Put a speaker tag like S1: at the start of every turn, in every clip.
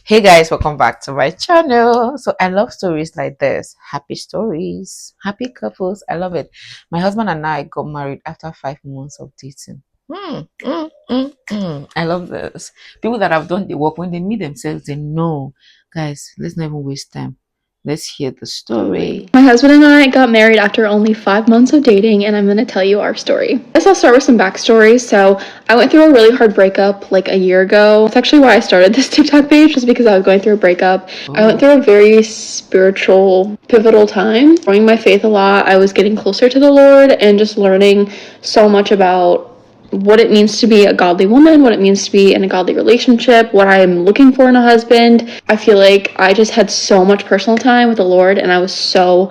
S1: Hey guys, welcome back to my channel. So I love stories like this. Happy stories, happy couples. I love it. My husband and I got married after 5 months of dating. I love this. People that have done the work, when they meet themselves, they know. Guys, let's not even waste time. Let's hear the story.
S2: My husband and I got married after only 5 months of dating, and I'm going to tell you our story. I guess I'll start with some backstory. So, I went through a really hard breakup like a year ago. That's actually why I started this TikTok page, just because I was going through a breakup. I went through a very spiritual, pivotal time, growing my faith a lot. I was getting closer to the Lord and just learning so much about what it means to be a godly woman, what it means to be in a godly relationship, what I'm looking for in a husband. I feel like I just had so much personal time with the Lord and I was so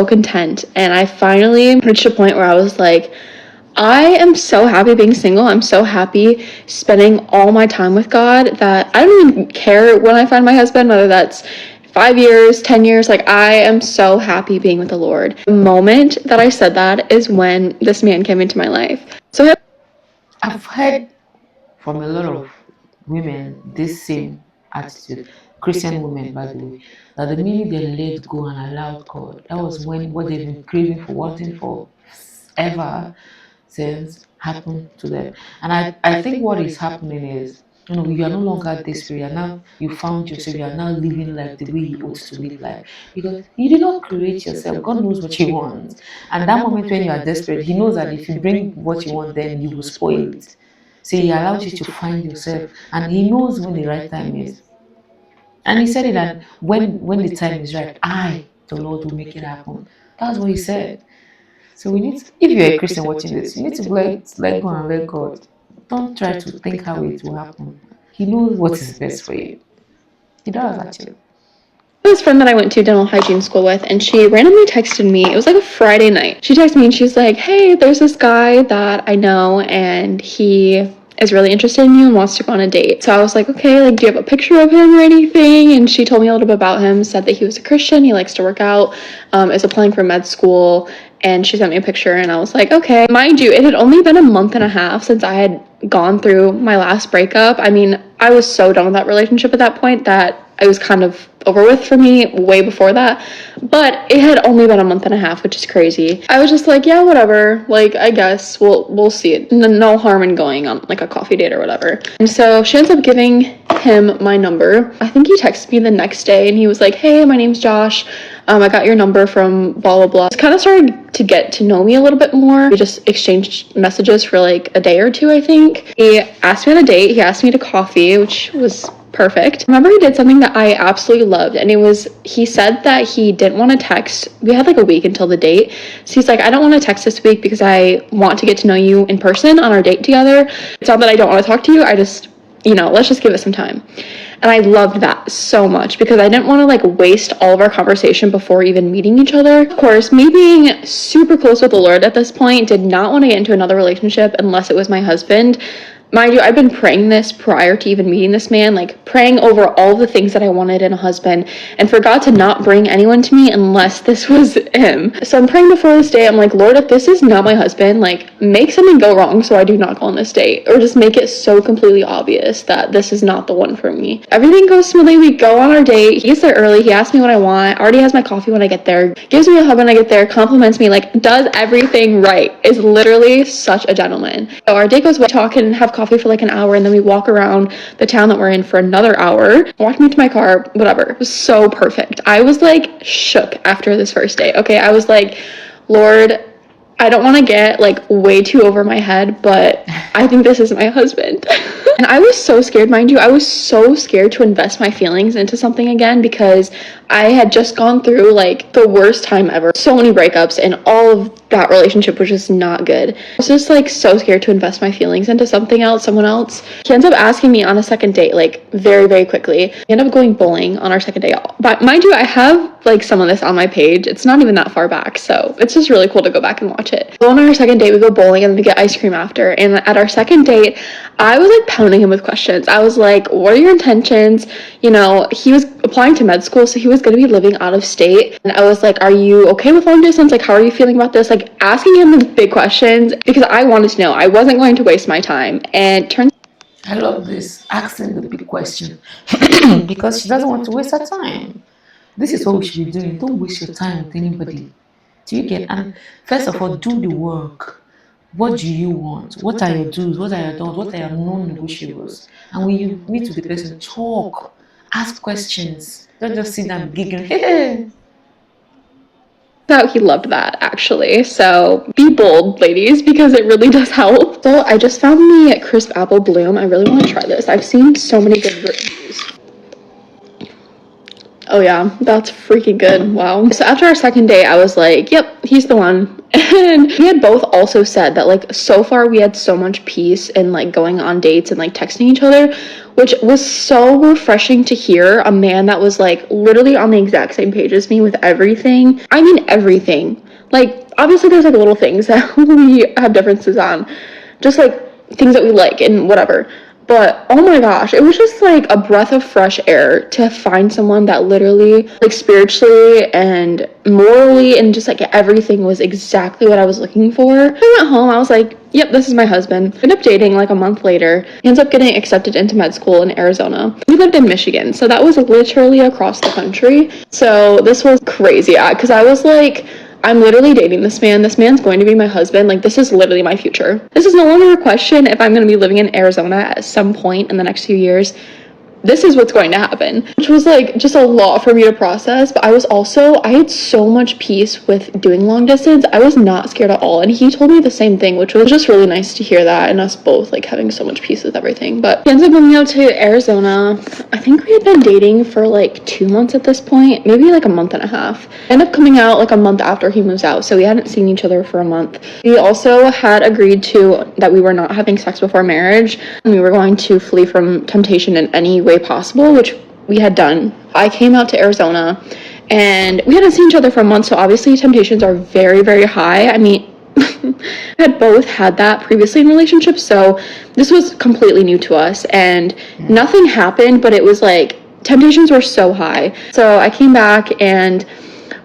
S2: content. And I finally reached a point where I was like, I am so happy being single. I'm so happy spending all my time with God that I don't even care when I find my husband, whether that's 5 years, 10 years. Like, I am so happy being with the Lord. The moment that I said that is when this man came into my life. So
S1: I've heard from a lot of women this same attitude, Christian women, by the way, that the minute they let go and allowed God, that was when what they've been craving for, wanting for ever since happened to them. And I think what is happening is, you are no longer desperate. You are now, you found yourself, you are now living life the way you ought to live life. Because you did not create yourself. God knows what you want. And that moment when you are desperate, He knows that if you bring what you want, then you will spoil it. So He allows you to find yourself. And He knows when the right time is. And He said it that when the time is right, the Lord, will make it happen. That's what He said. So we need to, if you're a Christian watching this, you need to let go and let God. Don't try to think how it will happen. He knows what is best for you. He does actually.
S2: this friend that I went to dental hygiene school with, and she randomly texted me. It was like a Friday night. She texted me and she's like, "Hey, there's this guy that I know, and he is really interested in you and wants to go on a date." So I was like, "Okay, like, do you have a picture of him or anything?" And she told me a little bit about him, said that he was a Christian, he likes to work out, is applying for med school, and she sent me a picture, and I was like, okay. Mind you, it had only been a month and a half since I had gone through my last breakup. I mean, I was so done with that relationship at that point that it was kind of over with for me way before that. But it had only been a month and a half, which is crazy. I was just like, yeah, whatever. Like, I guess we'll see it. No harm in going on like a coffee date or whatever. And so she ends up giving him my number. I think he texted me the next day and he was like, "Hey, my name's Josh. I got your number from blah blah blah." Just kind of started to get to know me a little bit more. We just exchanged messages for like a day or two, I think. He asked me on a date. He asked me to coffee, which was perfect. I remember he did something that I absolutely loved, and it was, he said that he didn't want to text. We had like a week until the date. So he's like, "I don't want to text this week because I want to get to know you in person on our date together. It's not that I don't want to talk to you. I just, let's just give it some time." And I loved that so much because I didn't want to like waste all of our conversation before even meeting each other. Of course, me being super close with the Lord at this point, did not want to get into another relationship unless it was my husband. Mind you, I've been praying this prior to even meeting this man, like praying over all the things that I wanted in a husband, and for God to not bring anyone to me unless this was him. So I'm praying before this date. I'm like, "Lord, if this is not my husband, like, make something go wrong so I do not go on this date, or just make it so completely obvious that this is not the one for me." Everything goes smoothly. We go on our date. He gets there early. He asks me what I want. Already has my coffee when I get there. Gives me a hug when I get there. Compliments me. Like, does everything right. Is literally such a gentleman. So our date goes well. We talk and have coffee for like an hour, and then we walk around the town that we're in for another hour. Walked me to my car. Whatever. It was so perfect. I was like shook after this first date. Okay, I was like, "Lord, I don't want to get like way too over my head, but I think this is my husband." And I was so scared, mind you. I was so scared to invest my feelings into something again because I had just gone through like the worst time ever. So many breakups, and all of that relationship was just not good. I was just like so scared to invest my feelings into something else, someone else. He ends up asking me on a second date, like very, very quickly. We end up going bowling on our second date. But mind you, I have like some of this on my page. It's not even that far back, so it's just really cool to go back and watch it. So on our second date, we go bowling and we get ice cream after. And at our second date, I was like pounding him with questions. I was like, "What are your intentions?" He was applying to med school, so he was going to be living out of state. And I was like, "Are you okay with long distance? Like, how are you feeling about this?" Like, asking him the big questions because I wanted to know. I wasn't going to waste my time. And turns
S1: I love this asking the big question because she doesn't want to waste her time. This is what we should be doing. Don't waste your time with anybody. Do you get? And first of all, do the work. What do you want? What are your do's? What are your don'ts? What are your non-negotiables? And when you meet with the person, talk, ask questions. Don't just sit down giggling. Hey.
S2: Out he loved that actually. So be bold, ladies, because it really does help. So I just found the crisp apple bloom. I really want to try this. I've seen so many good reviews. Oh yeah, that's freaking good. Wow. So after our second date, I was like, yep, he's the one. And we had both also said that like so far we had so much peace in like going on dates and like texting each other, which was so refreshing to hear. A man that was like literally on the exact same page as me with everything. I mean everything. Like obviously there's like little things that we have differences on. Just like things that we like and whatever. But oh my gosh, it was just like a breath of fresh air to find someone that literally, like spiritually and morally and just like everything was exactly what I was looking for. I went home, I was like, yep, this is my husband. We ended up dating like a month later. He ends up getting accepted into med school in Arizona. We lived in Michigan, so that was literally across the country. So this was crazy because I was like, I'm literally dating this man. This man's going to be my husband. Like, this is literally my future. This is no longer a question if I'm going to be living in Arizona at some point in the next few years. This is what's going to happen, which was like just a lot for me to process. But I had so much peace with doing long distance. I was not scared at all. And he told me the same thing, which was just really nice to hear that and us both like having so much peace with everything. But he ends up moving out to Arizona. I think we had been dating for like 2 months at this point, maybe like a month and a half. I ended up coming out like a month after he moves out, so we hadn't seen each other for a month. We also had agreed to that we were not having sex before marriage, and we were going to flee from temptation in any way possible, which we had done. I came out to Arizona and we hadn't seen each other for a month, so obviously temptations are very, very high. I mean, we had both had that previously in relationships, so this was completely new to us and nothing happened, but it was like temptations were so high. So I came back and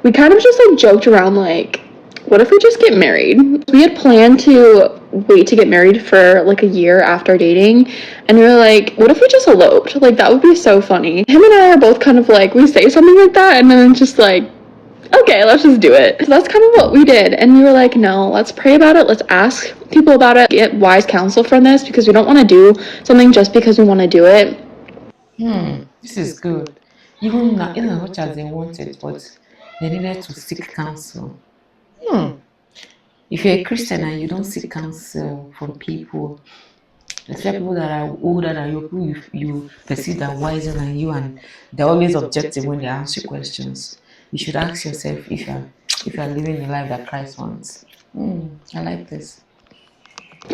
S2: we kind of just like joked around like, what if we just get married? We had planned to wait to get married for like a year after dating, and we were like, what if we just eloped? Like, that would be so funny. Him and I are both kind of like, we say something like that, and then it's just like, okay, let's just do it. So that's kind of what we did. And we were like, no, let's pray about it. Let's ask people about it, get wise counsel from this, because we don't want to do something just because we want to do it.
S1: This is good. Even now, in as much as they wanted, but they needed to seek counsel. If you're a Christian and you don't seek counsel from people, especially people that are older than you, who you perceive that wiser than you, and they're always objective when they ask you questions, you should ask yourself if you're living the life that Christ wants. I like this.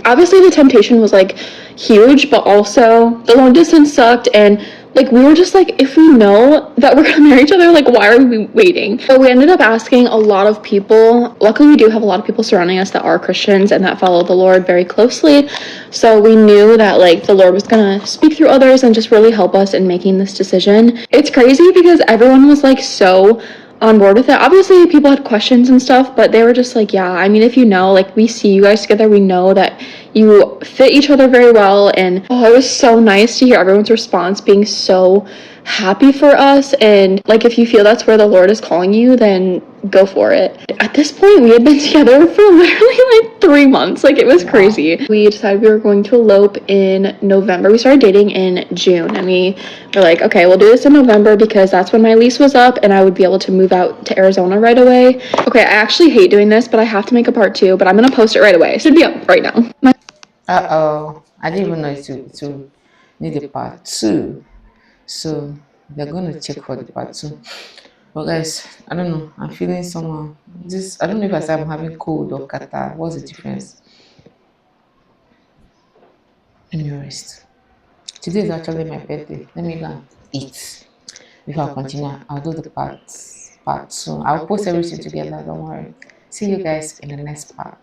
S2: Obviously the temptation was like huge, but also the long distance sucked, and like we were just like, if we know that we're gonna marry each other, like why are we waiting? So we ended up asking a lot of people. Luckily we do have a lot of people surrounding us that are Christians and that follow the Lord very closely, so we knew that like the Lord was gonna speak through others and just really help us in making this decision. It's crazy because everyone was like so on board with it. Obviously people had questions and stuff, but they were just like, yeah, I mean, if you know, like we see you guys together, we know that you fit each other very well. And oh, it was so nice to hear everyone's response being so happy for us. And like, if you feel that's where the Lord is calling you, then go for it. At this point we had been together for literally like 3 months. Like, it was crazy. We decided we were going to elope in November. We started dating in June, and we were like, okay, we'll do this in November because that's when my lease was up and I would be able to move out to Arizona right away. Okay, I actually hate doing this, but I have to make a part 2, but I'm gonna post it right away. It should be up right now.
S1: I didn't even know it to need a part two. So they're gonna check for the part two. But guys, I don't know. I'm feeling somehow. This I don't know if I say I'm having cold or catarrh. What's the difference? Let me rest. Today is actually my birthday. Let me go and eat. Before I continue, I'll do the part soon. I'll post everything together. Don't worry. See you guys in the next part.